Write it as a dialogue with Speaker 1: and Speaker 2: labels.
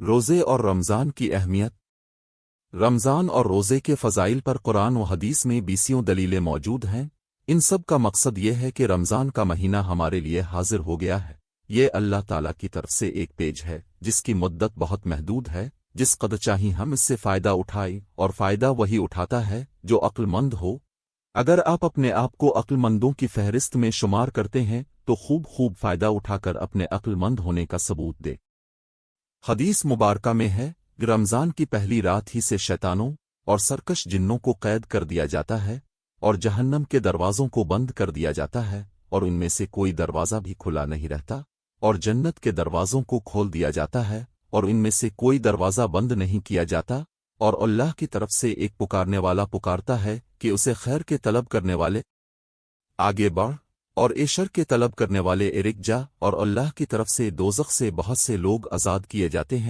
Speaker 1: روزے اور رمضان کی اہمیت۔ رمضان اور روزے کے فضائل پر قرآن و حدیث میں بیسیوں دلیلیں موجود ہیں۔ ان سب کا مقصد یہ ہے کہ رمضان کا مہینہ ہمارے لیے حاضر ہو گیا ہے۔ یہ اللہ تعالیٰ کی طرف سے ایک پیج ہے جس کی مدت بہت محدود ہے۔ جس قدر چاہیں ہم اس سے فائدہ اٹھائیں، اور فائدہ وہی اٹھاتا ہے جو عقل مند ہو۔ اگر آپ اپنے آپ کو عقل مندوں کی فہرست میں شمار کرتے ہیں تو خوب فائدہ اٹھا کر اپنے عقل مند ہونے کا ثبوت دے۔ حدیث مبارکہ میں ہے کہ رمضان کی پہلی رات ہی سے شیطانوں اور سرکش جنوں کو قید کر دیا جاتا ہے، اور جہنم کے دروازوں کو بند کر دیا جاتا ہے، اور ان میں سے کوئی دروازہ بھی کھلا نہیں رہتا، اور جنت کے دروازوں کو کھول دیا جاتا ہے، اور ان میں سے کوئی دروازہ بند نہیں کیا جاتا، اور اللہ کی طرف سے ایک پکارنے والا پکارتا ہے کہ اسے خیر کے طلب کرنے والے آگے بڑھ، اور شر کے طلب کرنے والے رک جا، اور اللہ کی طرف سے دوزخ سے بہت سے لوگ آزاد کیے جاتے ہیں۔